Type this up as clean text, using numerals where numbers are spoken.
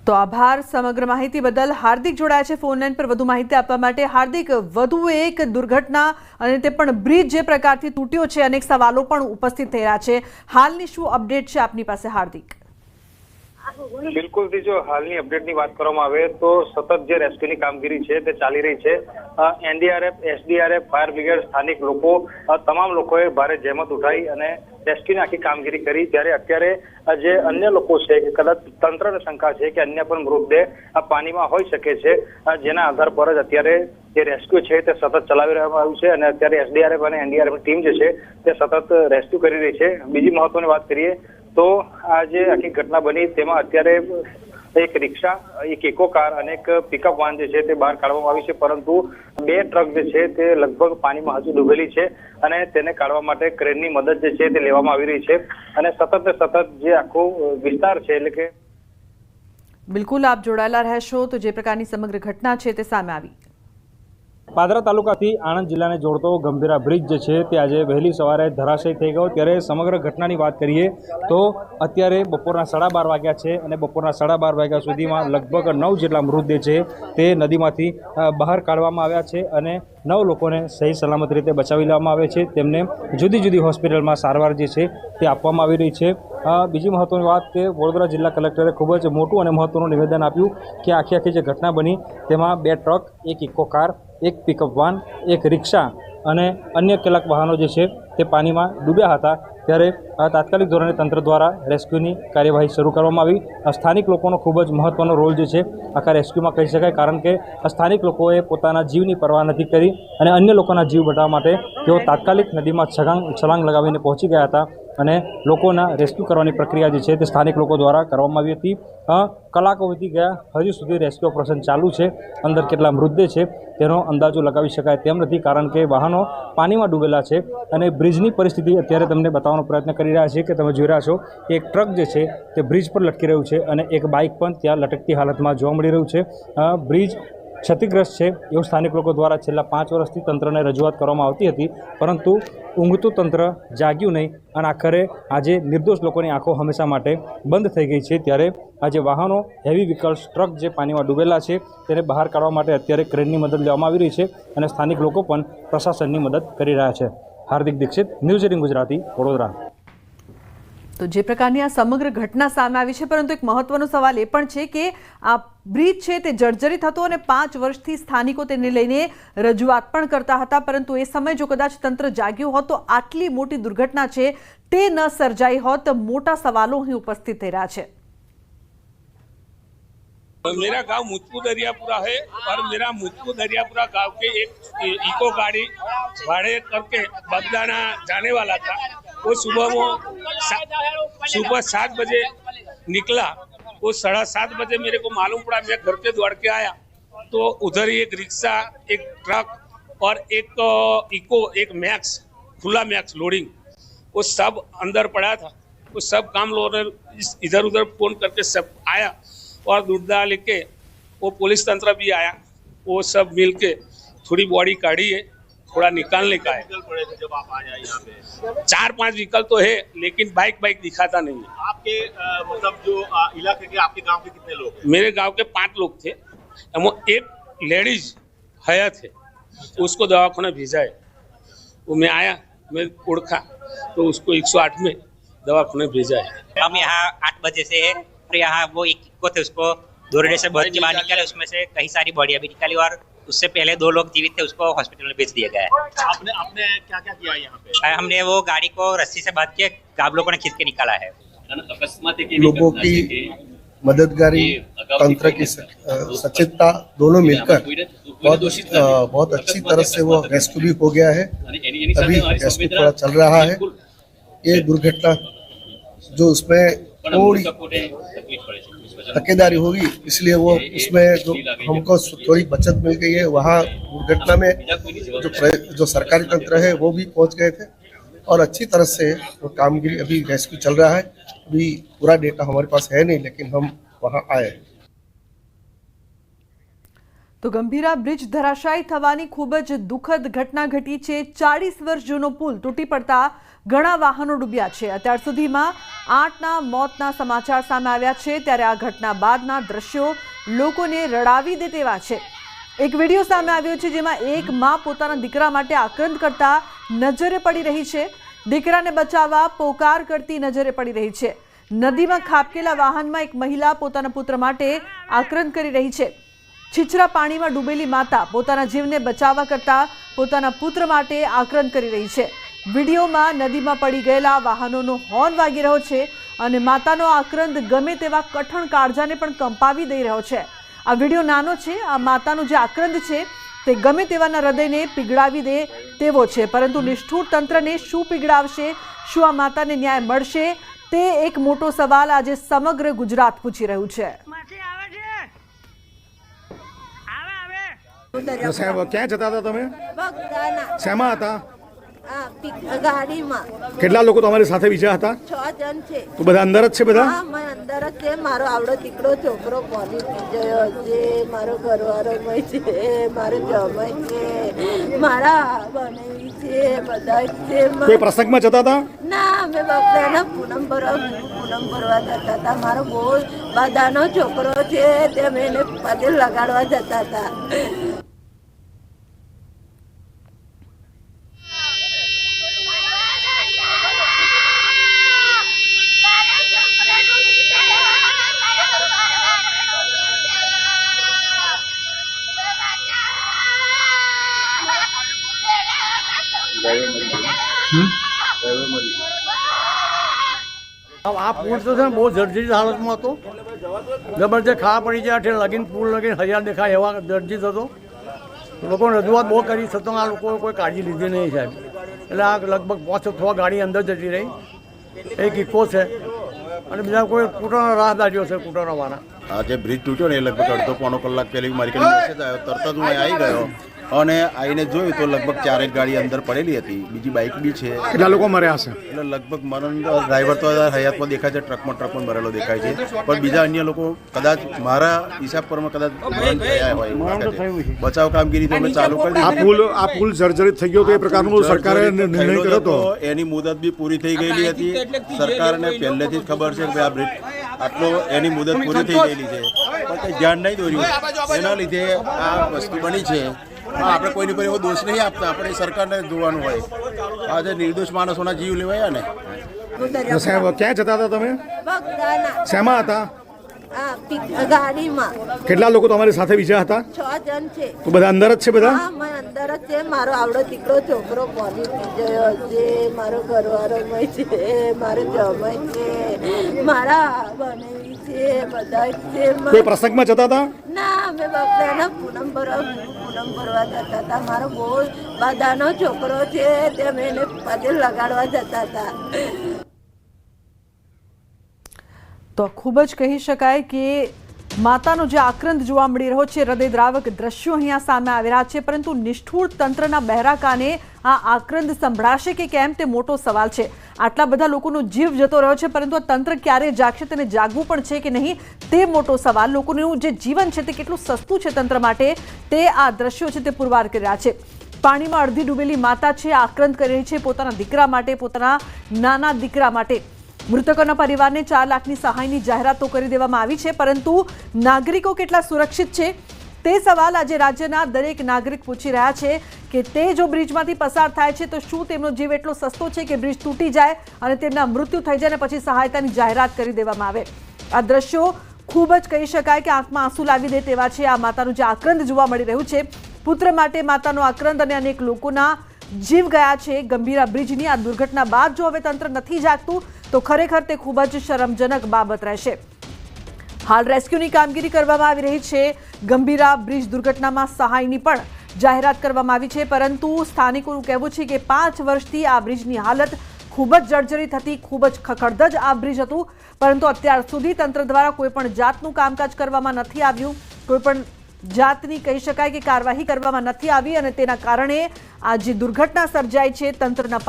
તો આભાર સમગ્ર માહિતી બદલ। હાર્દિક જોડાયા છે ફોન લાઈન પર વધુ માહિતી આપવા માટે। હાર્દિક, વધુ એક દુર્ઘટના અને તે પણ બ્રિજ જે પ્રકારથી તૂટ્યો છે, અનેક સવાલો પણ ઉપસ્થિત થઈ રહ્યા છે। હાલની શું અપડેટ છે આપની પાસે હાર્દિક? બિલકુલ થી જો હાલની અપડેટની વાત કરવામાં આવે તો સતત જે રેસ્ક્યુની કામગીરી છે તે ચાલી રહી છે। એનડીઆરએફ, એસડીઆરએફ, ફાયર બ્રિગેડ, સ્થાનિક લોકો, તમામ લોકોએ ભારે જહેમત ઉઠાવી અને રેસ્ક્યુની આખી કામગીરી કરી। ત્યારે અત્યારે જે અન્ય લોકો છે કે કદાચ તંત્રને શંકા છે કે અન્ય પણ મૃતદેહ આ પાણીમાં હોઈ શકે છે, જેના આધાર પર જ અત્યારે જે રેસ્ક્યુ છે તે સતત ચલાવી રહેવામાં આવ્યું છે અને અત્યારે એસડીઆરએફ અને એનડીઆરએફ ટીમ જે છે તે સતત રેસ્ક્યુ કરી રહી છે। બીજી મહત્વની વાત કરીએ તો આ જે આખી ઘટના બની તેમાં અત્યારે એક રિક્ષા, એક ઇકો કાર અને એક પિકઅપ વાન જે છે તે બહાર કાઢવામાં આવી છે, પરંતુ 2 ટ્રક જે છે તે લગભગ પાણીમાં હજુ ડૂબેલી છે અને તેને કાઢવા માટે ક્રેનની મદદ જે છે તે લેવામાં આવી રહી છે અને સતત જે આખો વિસ્તાર છે એટલે કે બિલકુલ આપ જોડાયેલા રહેશો તો જે પ્રકારની સમગ્ર ઘટના છે તે સામે આવી। પાદરા તાલુકાથી આણંદ જિલ્લાને જોડતો ગંભીરા બ્રિજ જે છે તે આજે વહેલી સવારે ધરાશયી થઈ ગયો। ત્યારે સમગ્ર ઘટનાની વાત કરીએ તો અત્યારે બપોરના 12:30 વાગ્યા છે અને બપોરના 12:30 વાગ્યા સુધીમાં લગભગ 9 જેટલા મૃતદેહ છે તે નદીમાંથી બહાર કાઢવામાં આવ્યા છે અને 9 લોકોને સહી સલામત રીતે બચાવી લેવામાં આવે છે। તેમને જુદી જુદી હોસ્પિટલમાં સારવાર જે છે તે આપવામાં આવી રહી છે। બીજી મહત્વની વાત કે વડોદરા જિલ્લા કલેક્ટરે ખૂબ જ મોટું અને મહત્વનું નિવેદન આપ્યું કે આખી જે ઘટના બની તેમાં 2 ટ્રક, એક ઇકો કાર, એક પિકઅપ વાન, એક રિક્ષા અને અન્ય કેટલાક વાહનો જે છે તે પાણીમાં ડૂબ્યા હતા। ત્યારે તાત્કાલિક ધોરણે તંત્ર દ્વારા રેસ્ક્યુની કાર્યવાહી શરૂ કરવામાં આવી। સ્થાનિક લોકોનો ખૂબ જ મહત્વનો રોલ જે છે આખા રેસ્ક્યુમાં કહી શકાય, કારણ કે સ્થાનિક લોકોએ પોતાના જીવની પરવા નથી કરી અને અન્ય લોકોના જીવ બચાવવા માટે તેઓ તાત્કાલિક નદીમાં છલાંગ લગાવીને પહોંચી ગયા હતા અને લોકોના રેસ્ક્યુ કરવાની પ્રક્રિયા જે છે તે સ્થાનિક લોકો દ્વારા કરવામાં આવી હતી। કલાકો વીતી ગયા, હજુ સુધી રેસ્ક્યુ ઓપરેશન ચાલુ છે। અંદર કેટલા મૃતદેહ છે તેનો અંદાજો લગાવી શકાય તેમ નથી, કારણ કે વાહનો પાણીમાં ડૂબેલા છે અને બ્રિજની પરિસ્થિતિ અત્યારે તમને બતાવવાનો પ્રયત્ન કરી રહ્યા છીએ કે તમે જોઈ રહ્યા છો કે એક ટ્રક જે છે તે બ્રિજ પર લટકી રહ્યું છે અને એક બાઇક પણ ત્યાં લટકતી હાલતમાં જોવા મળી રહ્યું છે। બ્રિજ ક્ષતિગ્રસ્ત છે એવું સ્થાનિક લોકો દ્વારા છેલ્લા 5 વર્ષથી તંત્રને રજૂઆત કરવામાં આવતી હતી, પરંતુ ઊંઘતું તંત્ર જાગ્યું નહીં અને આખરે આજે નિર્દોષ લોકોની આંખો હંમેશા માટે બંધ થઈ ગઈ છે। ત્યારે આજે વાહનો, હેવી વ્હીકલ્સ, ટ્રક જે પાણીમાં ડૂબેલા છે તેને બહાર કાઢવા માટે અત્યારે ક્રેનની મદદ લેવામાં આવી રહી છે અને સ્થાનિક લોકો પણ પ્રશાસનની મદદ કરી રહ્યા છે। હાર્દિક દીક્ષિત, ન્યૂઝ 18 ગુજરાતી, વડોદરા। તો જે પ્રકારની આ સમગ્ર ઘટના સામે આવી છે, પરંતુ એક મહત્વનો સવાલ એ પણ છે કે આ બ્રિજ છે તે જર્જરિત હતો અને 5 વર્ષથી સ્થાનિકો તેને લઈને રજૂઆત પણ કરતા હતા, પરંતુ એ સમયે જો કદાચ તંત્ર જાગ્યું હોત તો આટલી મોટી દુર્ઘટના છે તે ન સર્જાઈ હોત। મોટા સવાલો અહીં ઉપસ્થિત થઈ રહ્યા છે। मेरा गांव मुझपुर दरियापुरा है और मेरा मुझपुर दरियापुरा गांव के एक इको गाड़ी भाड़े करके बगदाना जाने वाला था। वो सुबह 7 बजे निकला। वो 7:30 बजे मेरे को मालूम पड़ा, मैं घर पे दौड़ के आया तो उधर ही एक रिक्शा, एक ट्रक और एक इको, एक मैक्स, खुला मैक्स लोडिंग, वो सब अंदर पड़ा था। वो सब काम लोगों ने इधर उधर फोन करके सब आया और दूरदा लेके वो पुलिस तंत्र भी आया। वो सब मिलके थोड़ी बॉडी काढ़ी है, थोड़ा निकालने का है। जब आप आए यहाँ पे 4-5 व्हीकल तो है, लेकिन बाइक दिखाता नहीं है। आपके मतलब जो इलाके के, आपके गांव के कितने लोग हैं? मेरे गांव के 5 लोग थे। एक लेडीज हयात है, उसको दवाखाना भेजा है। वो मैं आया, मैं उड़खा तो उसको 108 में दवाखाना भेजा है। हम यहाँ 8 बजे से है और यहाँ वो एक को थे, उसको दौड़ने से बहुत के बाहर निकाले, उसमें से कई सारी बॉडियां भी निकाली और उससे पहले 2 लोग जीवित थे, उसको हॉस्पिटल में भेज दिया गया है। आपने क्या क्या किया यहाँ पे? हमने वो गाड़ी को रस्सी से बांध के आप लोगों ने खींच के निकाला है। लोगों की मददगारी, तंत्र की सचेतता दोनों मिलकर बहुत अच्छी तरह से वो रेस्क्यू भी हो गया है। अभी रेस्क्यू थोड़ा चल रहा है। ये दुर्घटना जो उसमें थोड़ी तकेदारी होगी, इसलिए वो उसमें जो हमको थोड़ी बचत मिल गई है। वहाँ दुर्घटना में जो सरकारी तंत्र है वो भी पहुँच गए थे और अच्छी तरह से वो कामगिरी, अभी रेस्क्यू चल रहा है। अभी पूरा डेटा हमारे पास है नहीं, लेकिन हम वहाँ आए। તો ગંભીરા બ્રિજ ધરાશાયી થવાની ખૂબ જ દુઃખદ ઘટના ઘટી છે। 40 વર્ષ જૂનો પુલ તૂટી પડતા ઘણા વાહનો ડૂબ્યા છે। અત્યાર સુધીમાં 8ના મોતના સમાચાર સામે આવ્યા છે, ત્યારે આ ઘટના બાદના દ્રશ્યો લોકોને રડાવી દે તેવા છે। એક વિડીયો સામે આવ્યો છે જેમાં એક માં પોતાના દીકરા માટે આક્રંદ કરતા નજરે પડી રહી છે। દીકરાને બચાવવા પોકાર કરતી નજરે પડી રહી છે। નદીમાં ખાબકેલા વાહનમાં એક મહિલા પોતાના પુત્ર માટે આક્રંદ કરી રહી છે। છીછરા પાણીમાં ડૂબેલી માતા પોતાના જીવને બચાવવા કરતા પોતાના પુત્ર માટે આક્રંદ કરી રહી છે। વિડીયોમાં નદીમાં પડી ગયેલા વાહનોનો હોર્ન વાગી રહ્યો છે અને માતાનો આક્રંદ ગમે તેવા કઠણ કાળજાને પણ કંપાવી દઈ રહ્યો છે। આ વિડીયો નાનો છે। આ માતાનો જે આક્રંદ છે તે ગમે તેવાના હૃદયને પીગળાવી દે તેવો છે, પરંતુ નિષ્ઠુર તંત્રને શું પીગળાવશે? શું આ માતાને ન્યાય મળશે? તે એક મોટો સવાલ આજે સમગ્ર ગુજરાત પૂછી રહ્યું છે। સાહેબ ક્યાં જતા હતા તમે? બગદાના શેમાં હતા? ગાડીમાં કેટલા લોકો તમારી સાથે બીજા હતા? 6 જણ છે। તો બધા અંદર જ છે? બધા હા, મેં અંદર જ છે। મારો આવડો દીકરો છોકરો પોલીસ ગયો છે, મારો ઘરવાળો ભાઈ છે, મારો જમાઈ છે, મારા બનેવી છે, બધા જ છે। કોઈ પ્રસંગમાં જતા હતા? ના, અમે બગદાના પૂનમ ભરવા જતા હતા। મારો બહુ બધાનો છોકરો છે, તે અમે એને પગે લગાડવા જતા હતા। આ પુલ તો છે ને બહુ જર્જરિત હાલતમાં હતો, જબરજસ્ત ખાવા પડી જાય છે, લગીન પુલ લગીન હજાર દેખાય એવા જર્જરિત હતો। લોકોને રજૂઆત બહુ કરી છતાં આ લોકો કોઈ કાળજી લીધી નહીં સાહેબ। એટલે આ લગભગ 5-6 ગાડી અંદર જતી રહી, એક ઇકો છે અને બીજા કોઈ સ્કૂટરના રાહદારીઓ છે, સ્કૂટરના વાળા। આ જે બ્રિજ તૂટ્યો ને એ લગભગ અડધો પોણો કલાક પહેલી મારી કને મેસેજ આવ્યો, તરત જ હું આવી ગયો અને આવીને જોયું તો લગભગ 4 ગાડી અંદર પડેલી હતી, બીજી બાઇક બી છે। કેટલા લોકો મર્યા હશે? એટલે લગભગ મરણ ડ્રાઈવર તો હયાતમાં દેખાય છે, ટ્રકમાં ભરેલો દેખાય છે, પણ બીજા અન્ય લોકો કદાચ મારા હિસાબ પર કદાચ મરણ થયા હોય એવું લાગે છે। બચાવ કામગીરી તો અમે ચાલુ કરી દીધી। આ પુલ જર્જરિત થઈ ગયો તો એ પ્રકારનું સરકારે નિર્ણય કર્યો હતો? એની મુદત બી પૂરી થઈ ગયેલી હતી। સરકારને પહેલેથી જ ખબર છે કે આ બ્રિજ આટલો એની મુદત પૂરી થઈ ગયેલી છે, પણ કંઈ ધ્યાન નહીં દોર્યું, એના લીધે આ વસ્તુ બની છે। આપણે કોઈની પર એવો દોષ નહીં આપતા, આપણે સરકારને જોવાનું હોય। આજે નિર્દોષ માણસોના જીવ લેવાયા ને। સાહેબ ક્યાં જતા હતા તમે? બગદાના શેમાં હતા? ગાડીમાં કેટલા લોકો તમારી સાથે બીજા હતા? 6 જણ છે। તો બધા અંદર જ છે? બધા હા, મેં અંદર જ છે। મારો આવડો દીકરો છોકરો પોલીસ ગયો છે, મારો ઘરવાળો ભાઈ છે, મારો જમાઈ છે, મારા બનેવી છે, બધા જ છે। કોઈ પ્રસંગમાં જતા હતા? ના, અમે બગદાના પૂનમ ભરવા જતા હતા। મારો બહુ બધાનો છોકરો છે, તે અમે એને પગે લગાડવા જતા હતા। તો ખૂબ જ કહી શકાય કે માતાનો જે આક્રંદ જોવા મળી રહ્યો છે, હૃદયદ્રાવક દ્રશ્યો અહીંયા સામે આવી રહ્યા છે, પરંતુ નિષ્ઠુર તંત્રના બહેરા કાને આ આક્રંદ સંભળાશે કે કેમ તે મોટો સવાલ છે। આટલા બધા લોકોનો જીવ જતો રહ્યો છે, પરંતુ આ તંત્ર ક્યારે જાગશે, તેને જાગવું પણ છે કે નહીં તે મોટો સવાલ। લોકોનું જે જીવન છે તે કેટલું સસ્તું છે તંત્ર માટે, તે આ દ્રશ્યો છે તે પુરવાર કરી રહ્યા છે। પાણીમાં અડધી ડૂબેલી માતા છે, આક્રંદ કરી રહી છે પોતાના દીકરા માટે, પોતાના નાના દીકરા માટે। મૃતકોના પરિવારને 4 લાખની સહાયની જાહેરાત તો કરી દેવામાં આવી છે, પરંતુ નાગરિકો કેટલા સુરક્ષિત છે તે સવાલ આજે રાજ્યના દરેક નાગરિક પૂછી રહ્યા છે કે તે જો બ્રિજમાંથી પસાર થાય છે તો શું તેમનો જીવ એટલો સસ્તો છે કે બ્રિજ તૂટી જાય અને તેમના મૃત્યુ થઈ જાય અને પછી સહાયતાની જાહેરાત કરી દેવામાં આવે? આ દ્રશ્યો ખૂબ જ કહી શકાય કે આંખમાં આંસુ લાવી દે તેવા છે। આ માતાનું જે આક્રંદ જોવા મળી રહ્યું છે, પુત્ર માટે માતાનો આક્રંદ અને અનેક લોકોના જીવ ગયા છે ગંભીરા બ્રિજની આ દુર્ઘટના બાદ। જો હવે તંત્ર નથી જાગતું તો ખરેખર તે ખૂબ જ શરમજનક બાબત રહેશે। હાલ રેસ્ક્યુની કામગીરી કરવામાં આવી રહી છે। ગંભીરા બ્રિજ દુર્ઘટનામાં સહાયની પણ જાહેરાત કરવામાં આવી છે, પરંતુ સ્થાનિકોનું કહેવું છે કે 5 વર્ષથી આ બ્રિજની હાલત ખૂબ જ જર્જરિત હતી, ખૂબ જ ખખડધજ આ બ્રિજ હતું, પરંતુ અત્યાર સુધી તંત્ર દ્વારા કોઈ પણ જાતનું કામકાજ કરવામાં નથી આવ્યું, કોઈ પણ જાતની કહી શકાય કે કાર્યવાહી કરવામાં નથી આવી અને તેના કારણે આ જે દુર્ઘટના સર્જાઈ છે તંત્રના